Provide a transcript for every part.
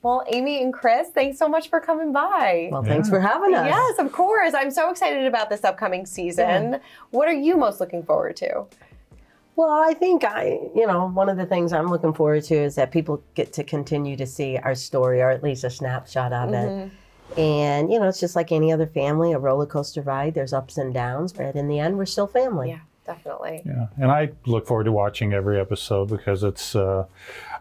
Well, Amy and Chris, thanks so much for coming by. Well, thanks for having us. Yes, of course. I'm so excited about this upcoming season. Yeah. What are you most looking forward to? Well, I think one of the things I'm looking forward to is that people get to continue to see our story, or at least a snapshot of it. And, it's just like any other family, a roller coaster ride. There's ups and downs, but in the end, we're still family. Yeah, definitely. Yeah, and I look forward to watching every episode because it's a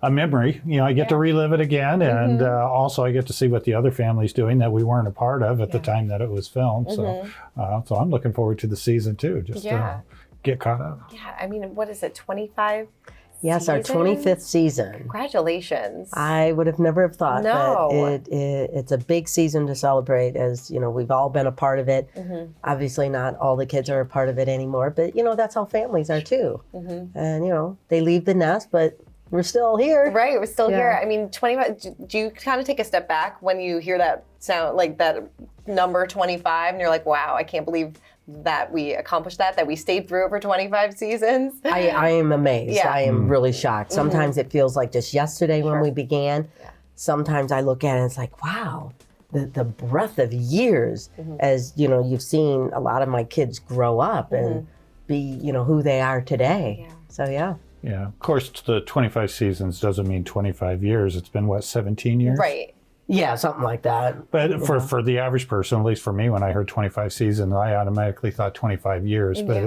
memory. I get to relive it again, and also I get to see what the other family's doing that we weren't a part of at the time that it was filmed. So I'm looking forward to the season too, just to get caught up. Yeah, I mean, what is it, 25? Yes, our 25th season. Congratulations. I would have never have thought that it's a big season to celebrate, as, we've all been a part of it. Obviously not all the kids are a part of it anymore, but, that's how families are too. And, they leave the nest, but we're still here. Right, we're still here. I mean, 25, do you kind of take a step back when you hear that sound, like that number 25, and you're like, wow, I can't believe that we accomplished that we stayed through it for 25 seasons? I am amazed. Yeah. I am really shocked. Sometimes it feels like just yesterday when we began. Yeah. Sometimes I look at it and it's like, wow, the breadth of years as, you've seen a lot of my kids grow up and be, who they are today. Yeah. So, yeah. Yeah. Of course, the 25 seasons doesn't mean 25 years. It's been, 17 years? Right. Yeah, something like that. But for the average person, at least for me, when I heard 25 seasons, I automatically thought 25 years. But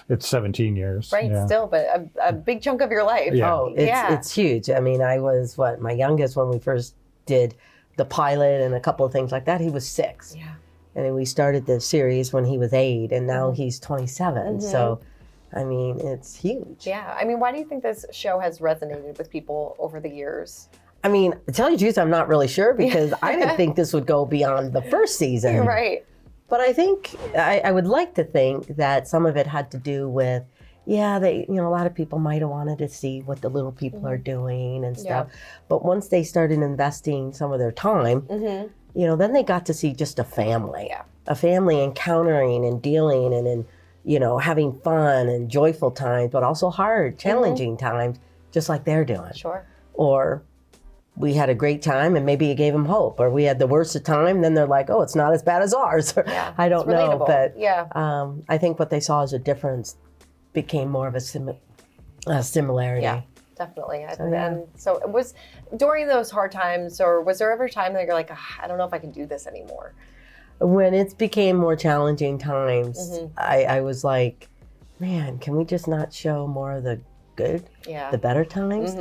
it's 17 years. Right, still, but a big chunk of your life. Yeah. Oh, it's huge. I mean, I was, my youngest when we first did the pilot and a couple of things like that, he was 6. Yeah. And then we started the series when he was 8, and now he's 27. So, I mean, it's huge. Yeah. I mean, why do you think this show has resonated with people over the years? I mean, to tell you the truth, I'm not really sure because I didn't think this would go beyond the first season. Right. But I think, I would like to think that some of it had to do with, a lot of people might have wanted to see what the little people are doing and stuff. Yeah. But once they started investing some of their time, then they got to see just a family. Yeah. A family encountering and dealing and having fun and joyful times, but also hard, challenging times, just like they're doing. Sure. Or we had a great time and maybe it gave them hope, or we had the worst of time, then they're like, oh, it's not as bad as ours. Yeah, I don't know, but I think what they saw as a difference became more of a similarity. Yeah, definitely. And so it was during those hard times, or was there ever a time that you're like, I don't know if I can do this anymore? When it became more challenging times, I was like, man, can we just not show more of the good, the better times?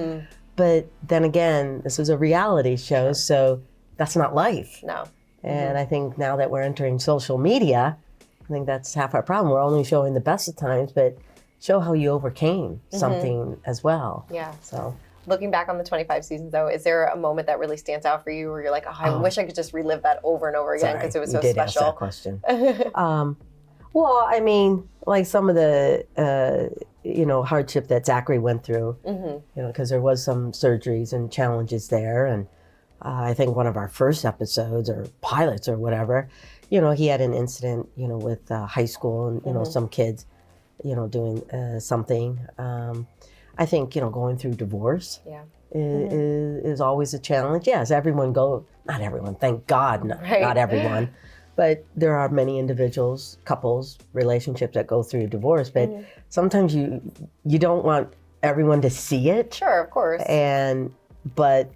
But then again, this is a reality show, so that's not life. No. And I think now that we're entering social media, I think that's half our problem. We're only showing the best of times, but show how you overcame something as well. Yeah. So, looking back on the 25 seasons, though, is there a moment that really stands out for you where you're like, I wish I could just relive that over and over again because it was so special? Ask that question. Well, I mean, like some of the, hardship that Zachary went through, because there was some surgeries and challenges there. And I think one of our first episodes or pilots or whatever, he had an incident, with high school and, some kids, doing something. I think, going through divorce is always a challenge. Yes, not everyone, thank God, not everyone. But there are many individuals, couples, relationships that go through a divorce. But sometimes you don't want everyone to see it. Sure, of course. But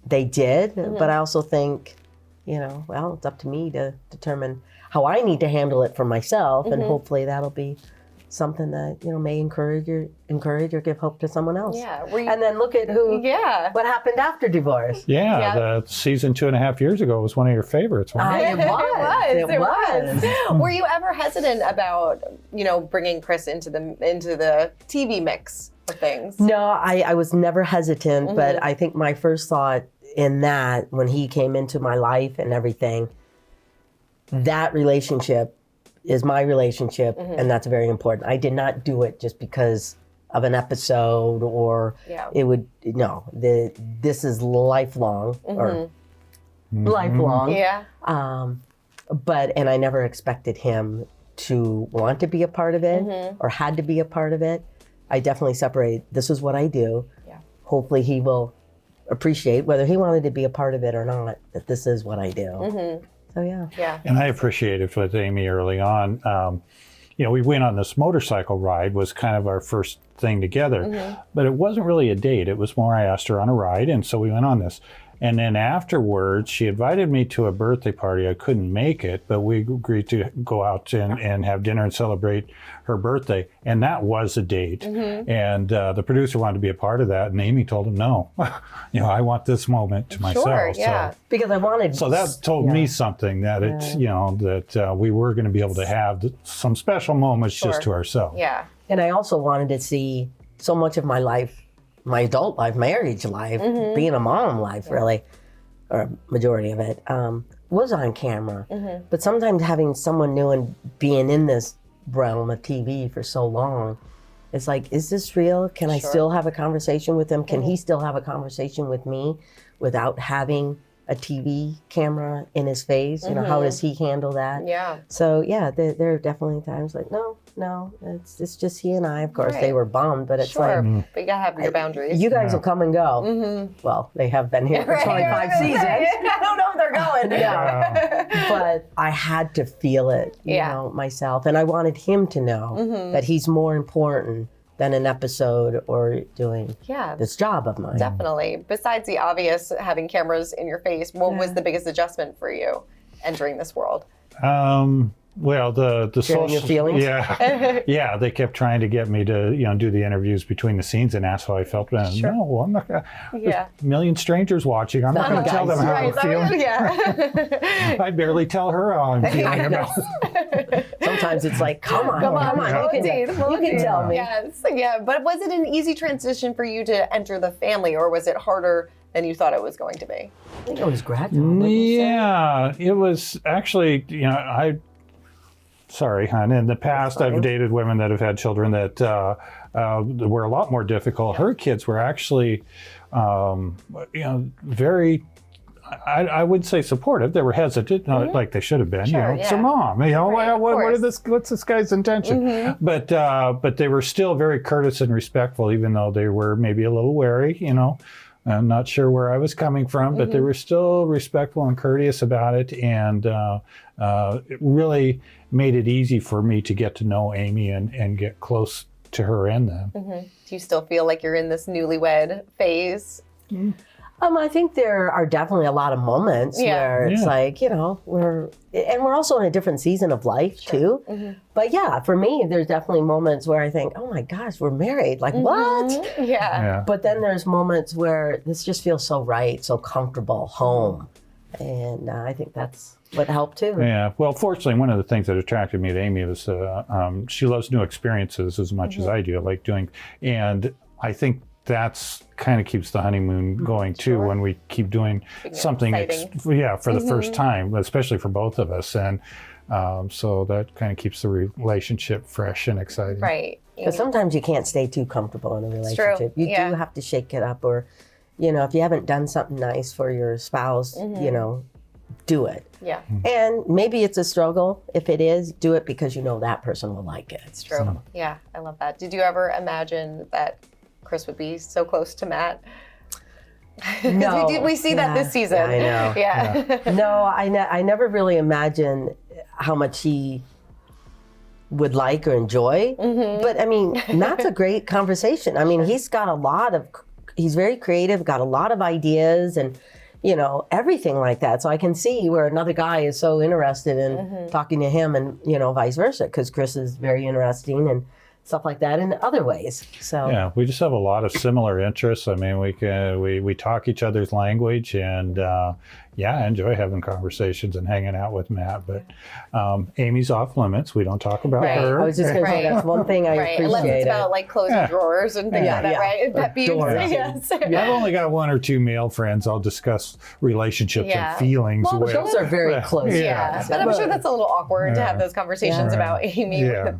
they did. But I also think, it's up to me to determine how I need to handle it for myself. And hopefully that'll be something that, may encourage or give hope to someone else. Yeah. And then look at what happened after divorce. Yeah. The season 2.5 years ago was one of your favorites, wasn't it? It was. Were you ever hesitant about, bringing Chris into the TV mix of things? No, I was never hesitant, but I think my first thought in that, when he came into my life and everything, that relationship is my relationship, and that's very important. I did not do it just because of an episode or this is lifelong or lifelong. Yeah. And I never expected him to want to be a part of it or had to be a part of it. I definitely separate, this is what I do. Yeah. Hopefully he will appreciate, whether he wanted to be a part of it or not, that this is what I do. So yeah. And I appreciated with Amy early on. We went on this motorcycle ride, was kind of our first thing together, but it wasn't really a date. It was more I asked her on a ride, and so we went on this. And then afterwards, she invited me to a birthday party. I couldn't make it, but we agreed to go out and have dinner and celebrate her birthday. And that was a date. And the producer wanted to be a part of that. And Amy told him, no, I want this moment to myself. Sure, yeah. So, Because I wanted. so that told me something that it's, that we were going to be able to have some special moments just to ourselves. Yeah. And I also wanted to see so much of my life, my adult life, marriage life, being a mom life, really, or a majority of it, was on camera. But sometimes having someone new and being in this realm of TV for so long, it's like, is this real? Can I still have a conversation with him? Can he still have a conversation with me without having a TV camera in his face? How does he handle that? Yeah. So yeah, there are definitely times like, no, it's just he and I. Of course, they were bummed, but it's like, but you gotta have your boundaries. you guys will come and go. Well, they have been here for 25 seasons. I don't know if they're going. But I had to feel it, you know, myself, and I wanted him to know that he's more important than an episode or doing this job of mine. Definitely. Besides the obvious having cameras in your face, what was the biggest adjustment for you entering this world? Well, the Sharing social your feelings? yeah, they kept trying to get me to do the interviews between the scenes and ask how I felt. And no, I'm not gonna. There's a million strangers watching. I'm not going to tell them how I'm feeling. I barely tell her how I'm feeling about. Sometimes it's like, come on, you can tell me. Yes, but was it an easy transition for you to enter the family, or was it harder than you thought it was going to be? I think it was gradual. Yeah, it was actually. Sorry, hon. In the past, I've dated women that have had children that were a lot more difficult. Her kids were actually, very, I would say supportive. They were hesitant, not like they should have been. It's their mom. What's this guy's intention? But they were still very courteous and respectful, even though they were maybe a little wary. I'm not sure where I was coming from, but they were still respectful and courteous about it, and it really made it easy for me to get to know Amy and get close to her and them. Do you still feel like you're in this newlywed phase? I think there are definitely a lot of moments where it's like, we're also in a different season of life too. But yeah, for me, there's definitely moments where I think, oh my gosh, we're married. Like, what? Yeah. But then there's moments where this just feels so right, so comfortable, home. And I think that's what helped too. Yeah. Well, fortunately, one of the things that attracted me to Amy was she loves new experiences as much as I do. I like doing, and I think that's kind of keeps the honeymoon going too when we keep doing something for the first time, especially for both of us. And so that kind of keeps the relationship fresh and exciting. Right. Because sometimes you can't stay too comfortable in a relationship. You do have to shake it up, or if you haven't done something nice for your spouse, do it. Yeah. And maybe it's a struggle. If it is, do it because that person will like it. It's true. So. Yeah, I love that. Did you ever imagine that Chris would be so close to Matt? No. we see that this season. Yeah, I know. Yeah. No, I never really imagined how much he would like or enjoy. But I mean, Matt's a great conversation. I mean, he's very creative, got a lot of ideas and everything like that. So I can see where another guy is so interested in talking to him and, vice versa, because Chris is very interesting and stuff like that in other ways. So yeah, we just have a lot of similar interests. I mean, we talk each other's language, and I enjoy having conversations and hanging out with Matt. But Amy's off limits. We don't talk about her. I was just going to say that's one thing I appreciate. Unless it's about like closing drawers and things like that, right? Pet peeves. Yes. I've only got one or two male friends I'll discuss relationships and feelings well, with. Those are very close. But I'm sure that's a little awkward to have those conversations about Amy. Yeah.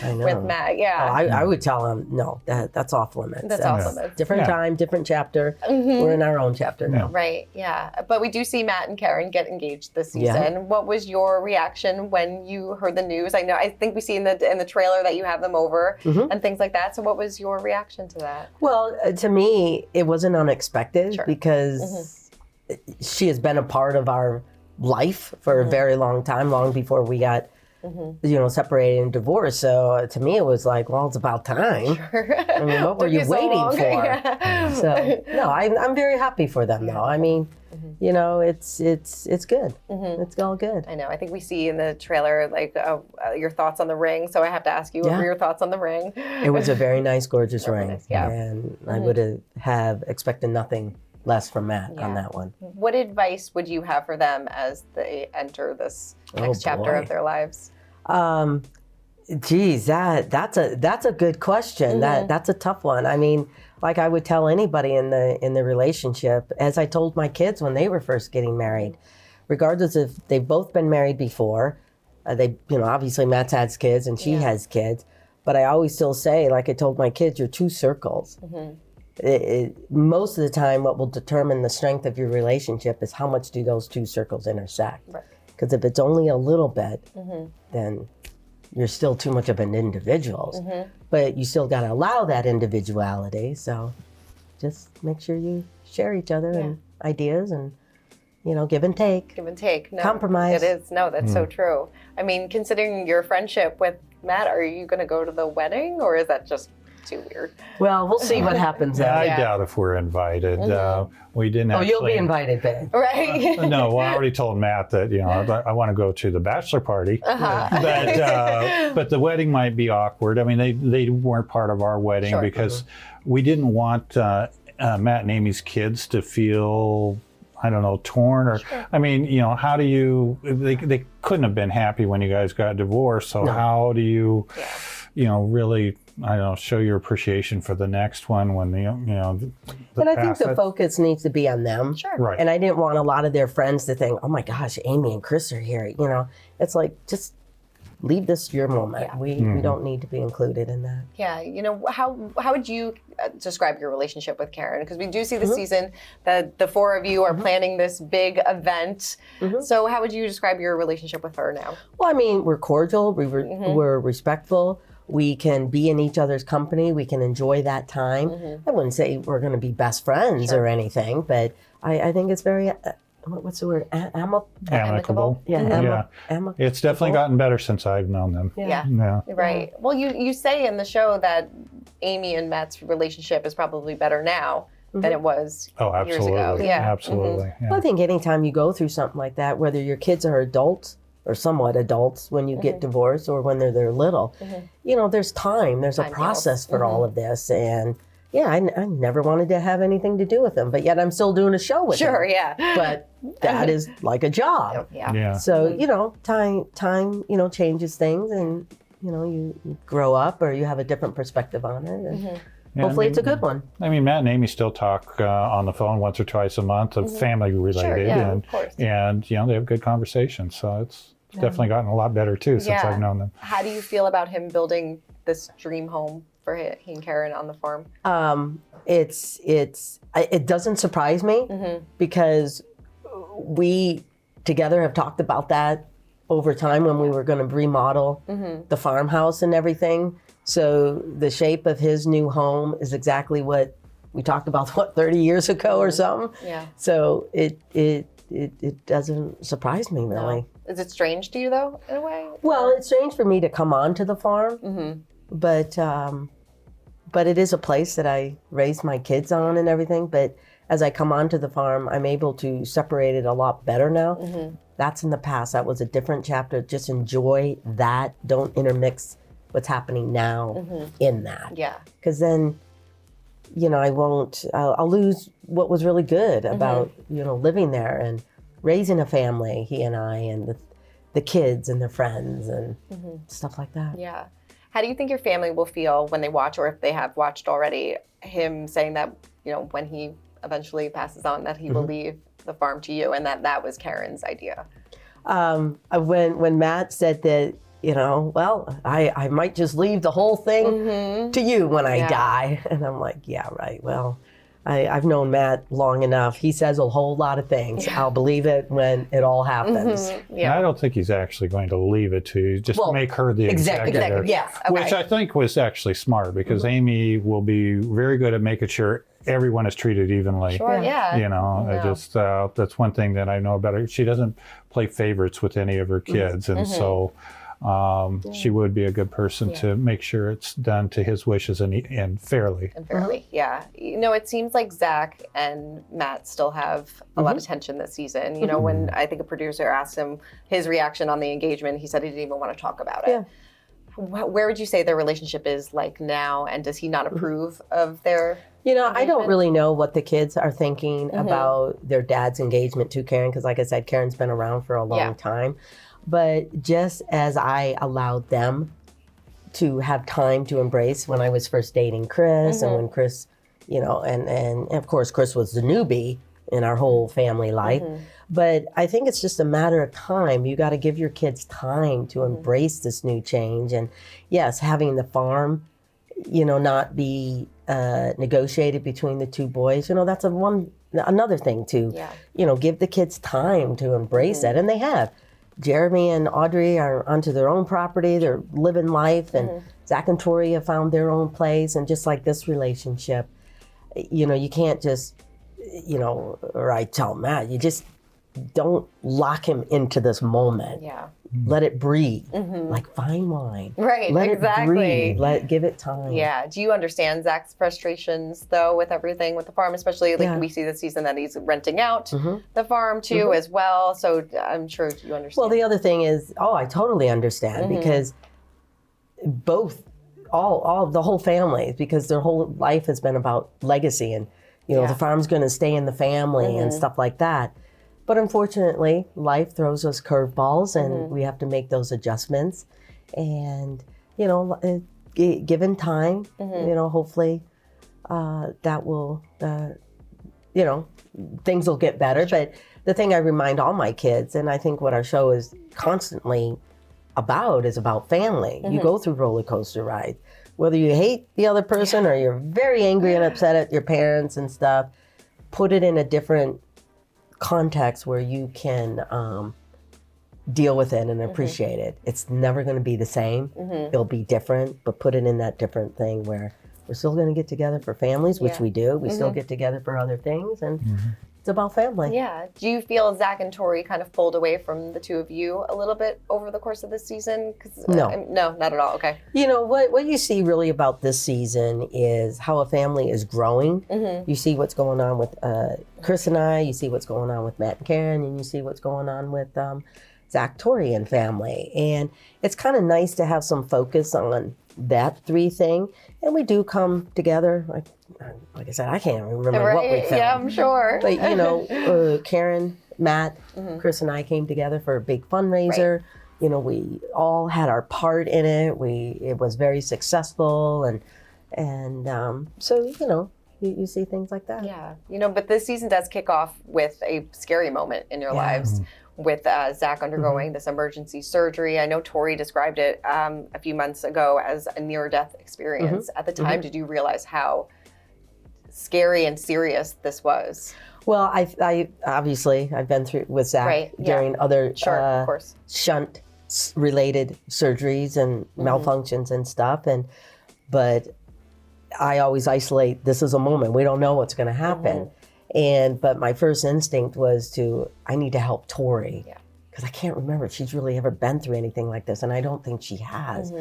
I know. with Matt. Oh, Yeah. I would tell him, no, that's off limits. That's off limits. Different time, different chapter. We're in our own chapter now. Right, yeah. But we do see Matt and Karen get engaged this season. What was your reaction when you heard the news? I think we see in the trailer that you have them over and things like that. So what was your reaction to that? Well, to me, it wasn't unexpected because she has been a part of our life for a very long time, long before we got separated and divorced. So to me, it was like, well, it's about time. Sure. I mean, what were you waiting for? Yeah. So no, I'm very happy for them though. I mean, it's good. It's all good. I know. I think we see in the trailer like your thoughts on the ring. So I have to ask you, what were your thoughts on the ring? It was a very nice, gorgeous ring. Nice, yeah. And I would have expected nothing less from Matt on that one. What advice would you have for them as they enter this next chapter of their lives? Geez, that's a good question. That's a tough one. I mean, like I would tell anybody in the relationship, as I told my kids when they were first getting married, regardless if they've both been married before, obviously Matt's has kids and she has kids, but I always still say, like I told my kids, you're two circles. Most of the time, what will determine the strength of your relationship is how much do those two circles intersect. Because if it's only a little bit, then you're still too much of an individual. But you still got to allow that individuality. So just make sure you share each other and ideas and, give and take. Give and take. No, compromise. It is. No, that's so true. I mean, considering your friendship with Matt, are you going to go to the wedding or is that just too weird? Well, we'll see what happens. I doubt if we're invited. We didn't actually. You'll be invited, babe. Right. No, well, I already told Matt that, I want to go to the bachelor party. But the wedding might be awkward. I mean, they weren't part of our wedding because we didn't want Matt and Amy's kids to feel, I don't know, torn or, I mean, how do you, they couldn't have been happy when you guys got divorced. So how do you, really, I don't know, show your appreciation for the next one when But I think the focus needs to be on them. Sure. Right. And I didn't want a lot of their friends to think, oh my gosh, Amy and Chris are here. It's like, just leave this your moment. We don't need to be included in that. Yeah. How would you describe your relationship with Karen? Because we do see this season that the four of you are planning this big event. So how would you describe your relationship with her now? Well, I mean, we're cordial. We're respectful. We can be in each other's company. We can enjoy that time. I wouldn't say we're going to be best friends or anything, but I think it's very, what's the word? amicable. Yeah. It's definitely gotten better since I've known them. Yeah. Right. Well, you say in the show that Amy and Matt's relationship is probably better now than it was years ago. Yeah. Absolutely. Yeah. Well, I think anytime you go through something like that, whether your kids are adults or somewhat adults when you get divorced or when they're little, there's time, there's a process for all of this. And I never wanted to have anything to do with them, but yet I'm still doing a show with them. Sure, yeah. But that is like a job. Yeah. So, time, changes things and, you grow up or you have a different perspective on it. And hopefully it's a good one. I mean, Matt and Amy still talk on the phone once or twice a month of family related. Sure, yeah, of course. And they have good conversations. So it's definitely gotten a lot better too since I've known them. How do you feel about him building this dream home for he and Karen on the farm? It doesn't surprise me because we together have talked about that over time when we were going to remodel the farmhouse and everything. So the shape of his new home is exactly what we talked about, 30 years ago or something? Yeah. So it doesn't surprise me really. No. Is it strange to you though, in a way? Well, it's strange for me to come onto the farm, but it is a place that I raised my kids on and everything. But as I come onto the farm, I'm able to separate it a lot better now. That's in the past. That was a different chapter. Just enjoy that. Don't intermix what's happening now in that. Yeah. Because then, I'll lose what was really good about, living there and raising a family, he and I, and the kids and their friends and stuff like that. Yeah. How do you think your family will feel when they watch, or if they have watched already, him saying that, when he eventually passes on, that he will leave the farm to you and that was Karen's idea? When Matt said that well, I might just leave the whole thing to you when I die. And I'm like, yeah, right. Well, I've known Matt long enough. He says a whole lot of things. Yeah. I'll believe it when it all happens. Yeah. I don't think he's actually going to leave it to you. Just make her the executive. Yes. Okay. Which I think was actually smart, because Amy will be very good at making sure everyone is treated evenly. Sure, yeah. I just, that's one thing that I know about her. She doesn't play favorites with any of her kids. And so she would be a good person to make sure it's done to his wishes and fairly. And fairly, yeah. It seems like Zach and Matt still have a lot of tension this season. When I think a producer asked him his reaction on the engagement, he said he didn't even want to talk about it. Yeah. Where would you say their relationship is like now, and does he not approve of their engagement? I don't really know what the kids are thinking about their dad's engagement to Karen, because like I said, Karen's been around for a long time. But just as I allowed them to have time to embrace when I was first dating Chris, and when Chris, and of course Chris was the newbie in our whole family life. But I think it's just a matter of time. You got to give your kids time to embrace this new change. And yes, having the farm, not be negotiated between the two boys, that's another thing to, give the kids time to embrace it. And they have. Jeremy and Audrey are onto their own property. They're living life, and Zach and Tori have found their own place. And just like this relationship, you can't just, or I tell Matt, you just don't lock him into this moment. Yeah. Let it breathe, like fine wine. Right, Let exactly. it breathe. Give it time. Yeah. Do you understand Zach's frustrations, though, with everything with the farm, especially we see this season that he's renting out the farm too as well. So I'm sure you understand. Well, the other thing is, I totally understand, because both, all the whole family, because their whole life has been about legacy, and the farm's going to stay in the family and stuff like that. But unfortunately, life throws us curveballs, and we have to make those adjustments. And, given time, hopefully that will, things will get better. But the thing I remind all my kids, and I think what our show is constantly about, is about family. You go through roller coaster rides. Whether you hate the other person or you're very angry and upset at your parents and stuff, put it in a different context where you can deal with it and appreciate it. It's never going to be the same. It'll be different, but put it in that different thing where we're still going to get together for families, which we do. We still get together for other things, and it's about family. Yeah. Do you feel Zach and Tori kind of pulled away from the two of you a little bit over the course of this season? No, not at all. Okay. What you see really about this season is how a family is growing. You see what's going on with Chris and I. You see what's going on with Matt and Karen, and you see what's going on with Zach, Tori, and family. And it's kind of nice to have some focus on that three thing. And we do come together. Like I said, I can't remember what we filmed. Yeah, I'm sure. But, Karen, Matt, Chris, and I came together for a big fundraiser. Right. We all had our part in it. It was very successful. And so, you see things like that. Yeah. But this season does kick off with a scary moment in your lives. With Zach undergoing this emergency surgery. I know Tori described it a few months ago as a near-death experience. At the time, did you realize how scary and serious this was? Well, I obviously, I've been through with Zach during other of course. Shunt-related surgeries and malfunctions and stuff. But I always isolate, this is a moment. We don't know what's going to happen. But my first instinct was I need to help Tori, because I can't remember if she's really ever been through anything like this, and I don't think she has.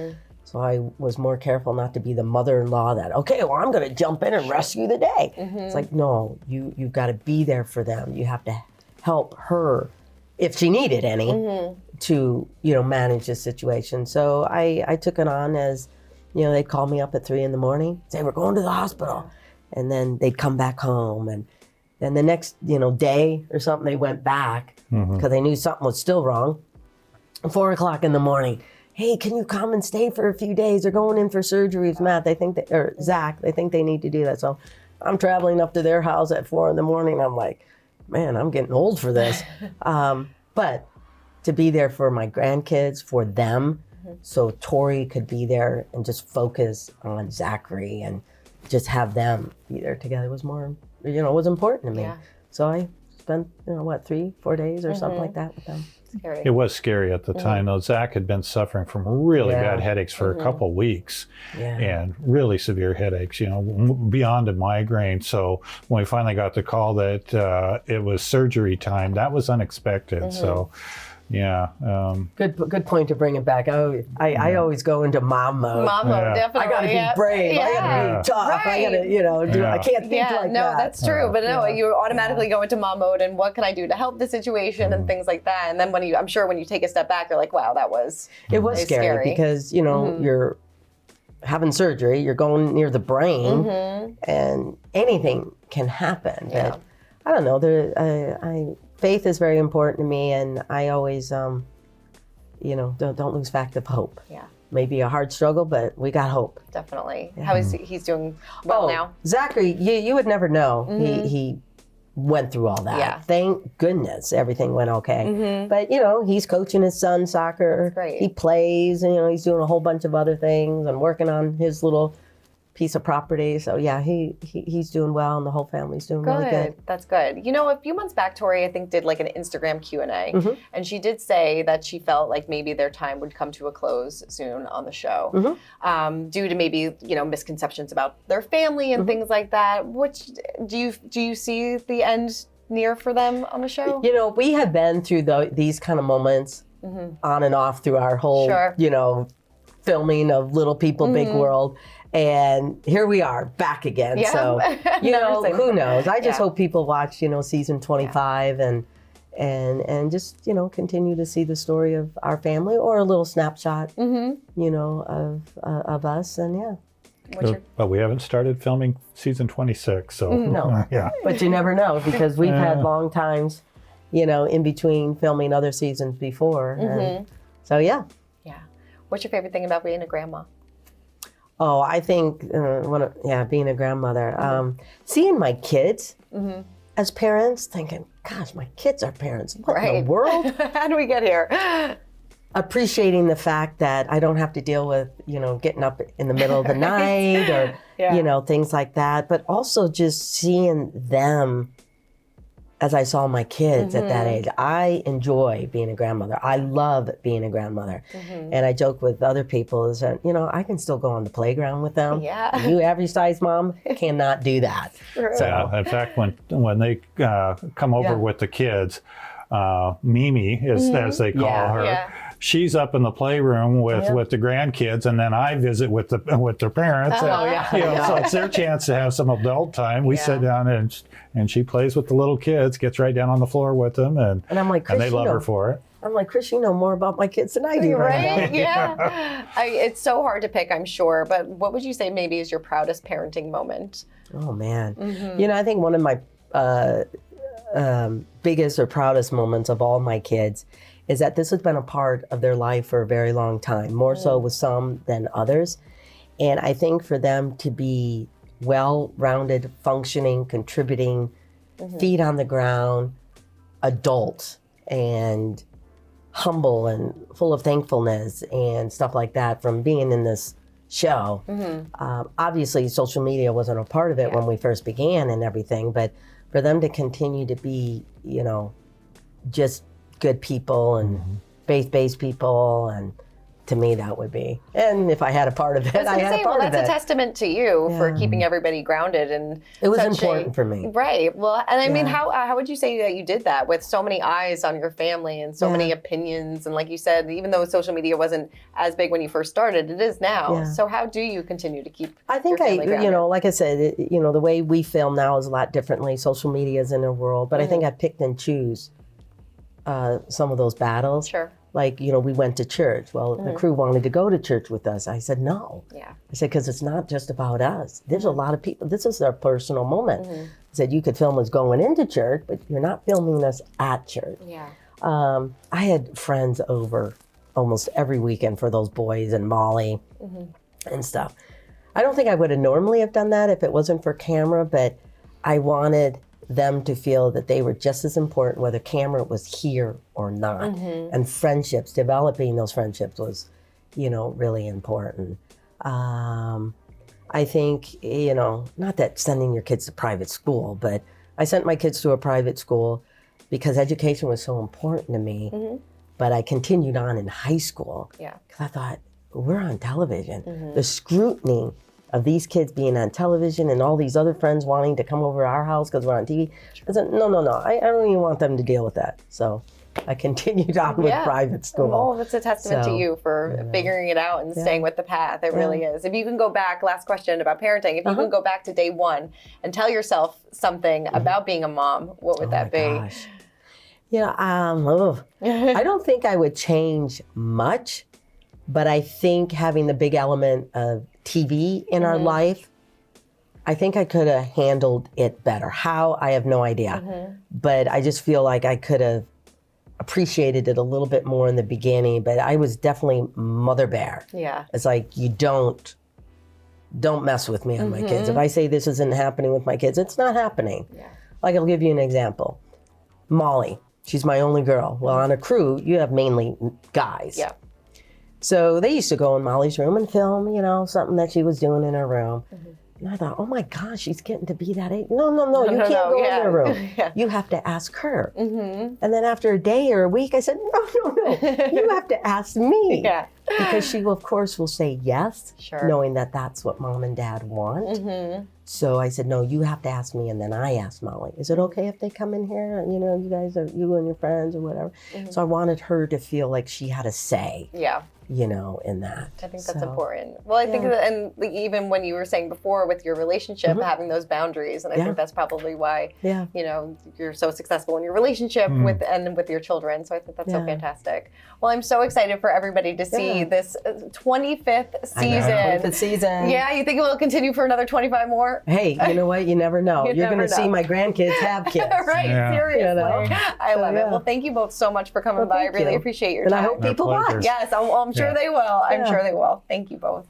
So I was more careful not to be the mother-in-law that, I'm going to jump in and rescue the day. It's like, no, you've got to be there for them. You have to help her, if she needed any, to manage this situation. So I took it on as, they'd call me up at 3 a.m, say, we're going to the hospital, and then they'd come back home, and then the next, day or something, they went back because they knew something was still wrong. 4 o'clock in the morning, hey, can you come and stay for a few days? They're going in for surgery with Matt. Or Zach, they think they need to do that. So I'm traveling up to their house at 4 a.m. I'm like, man, I'm getting old for this. But to be there for my grandkids, for them, so Tori could be there and just focus on Zachary and just have them be there together was more, was important to me. Yeah. So I spent, 3-4 days or something like that with them. Scary. It was scary at the time, though. Zach had been suffering from really Yeah. bad headaches for a couple weeks, Yeah. and really severe headaches, beyond a migraine. So when we finally got the call that it was surgery time, that was unexpected. So, yeah. Good point to bring it back. I always go into mom mode. Mom mode, Yeah. definitely. I gotta be brave. I gotta be tough. I gotta, do. I can't think like no, that. that's true. But no, you automatically go into mom mode and what can I do to help the situation and things like that. And then I'm sure when you take a step back, you're like, wow, that was It was scary because you're having surgery, you're going near the brain, and anything can happen. Yeah. But I don't know. Faith is very important to me, and I always, don't lose fact of hope. Yeah, Maybe a hard struggle, but we got hope. definitely. How is he's doing well now? Zachary, you would never know. He went through all that. Yeah. Thank goodness everything went okay. But, he's coaching his son soccer. Great. He plays, and, he's doing a whole bunch of other things and working on his little piece of property. So, yeah, he's doing well, and the whole family's doing really good. That's good. A few months back, Tori, I think, did like an Instagram Q&A, and she did say that she felt like maybe their time would come to a close soon on the show, due to maybe misconceptions about their family and things like that. Which do you see the end near for them on the show? We have been through these kind of moments on and off through our whole, filming of Little People, Big World. And here we are back again. Yeah. So, who knows? I just Yeah. hope people watch, season 25 and just, continue to see the story of our family or a little snapshot, of us. And yeah. But we haven't started filming season 26, so No. yeah. But you never know because we've had long times, in between filming other seasons before. And so, yeah. Yeah. What's your favorite thing about being a grandma? Oh, I think, being a grandmother, seeing my kids as parents, thinking, gosh, my kids are parents. What in the world? How do we get here? Appreciating the fact that I don't have to deal with, getting up in the middle of the night or, things like that. But also just seeing them as I saw my kids at that age. I enjoy being a grandmother. I love being a grandmother. And I joke with other people is that, I can still go on the playground with them. Yeah. You average size mom cannot do that. True. So, Yeah, in fact, when they come over with the kids, Mimi, as they call her, Yeah. she's up in the playroom with the grandkids, and then I visit with their parents. So it's their chance to have some adult time. We sit down and she plays with the little kids, gets right down on the floor with them, and I'm like, Chris, and they love her for it. I'm like, Chris, you know more about my kids than I do Right? now. Yeah. It's so hard to pick, I'm sure. But what would you say maybe is your proudest parenting moment? Oh, man. I think one of my biggest or proudest moments of all my kids is that this has been a part of their life for a very long time, more so with some than others. And I think for them to be well-rounded, functioning, contributing, feet on the ground, adult, and humble and full of thankfulness and stuff like that from being in this show. Obviously, social media wasn't a part of it when we first began and everything, but for them to continue to be, just good people and faith-based people, and to me that would be. And if I had a part of it, I had a part of it. That's a testament to you for keeping everybody grounded and It was such important for me. Right. Well, and I mean, how would you say that you did that with so many eyes on your family and so many opinions? And like you said, even though social media wasn't as big when you first started, it is now. Yeah. So how do you continue to keep I think your family grounded? like I said, the way we film now is a lot differently. Social media is in a world, but I think I picked and choose some of those battles. Sure. Like, we went to church. Well, the crew wanted to go to church with us. I said, no. Yeah. I said, because it's not just about us. There's a lot of people. This is their personal moment. I said, you could film us going into church, but you're not filming us at church. Yeah. I had friends over almost every weekend for those boys and Molly and stuff. I don't think I would have normally have done that if it wasn't for camera, but I wanted them to feel that they were just as important whether camera was here or not. And friendships, developing those friendships was, really important. I think, not that sending your kids to private school, but I sent my kids to a private school because education was so important to me. But I continued on in high school because I thought, we're on television. The scrutiny of these kids being on television and all these other friends wanting to come over to our house because we're on TV. I said, no, I don't even want them to deal with that. So I continued on with private school. Well, that's a testament to you for figuring it out and staying with the path. It really is. If you can go back, last question about parenting, if you can go back to day one and tell yourself something about being a mom, what would that be? Gosh. I don't think I would change much, but I think having the big element of TV in our life, I think I could have handled it better. How? I have no idea. But I just feel like I could have appreciated it a little bit more in the beginning, but I was definitely mother bear. Yeah. It's like, you don't mess with me on my kids. If I say this isn't happening with my kids, it's not happening. Yeah. Like, I'll give you an example. Molly, she's my only girl. Well, on a crew, you have mainly guys. Yeah. So they used to go in Molly's room and film, something that she was doing in her room. And I thought, oh my gosh, she's getting to be that age. No, you can't go in her room. You have to ask her. And then after a day or a week, I said, no, you have to ask me. Because she, of course, will say yes, knowing that that's what mom and dad want. So I said, no, you have to ask me. And then I asked Molly, is it okay if they come in here? You guys are, you and your friends or whatever. So I wanted her to feel like she had a say. In that. I think that's important. Well, I think that, and even when you were saying before with your relationship, having those boundaries, and I think that's probably why, you're so successful in your relationship with your children. So I think that's so fantastic. Well, I'm so excited for everybody to see this 25th season. 25th season. Yeah, you think it will continue for another 25 more? Hey, you know what? You never know. You're going to see my grandkids have kids. Seriously. I love it. Well, thank you both so much for coming by. I really appreciate your time. And I hope people watch. Yes, I'm sure they will. I'm sure they will. Thank you both.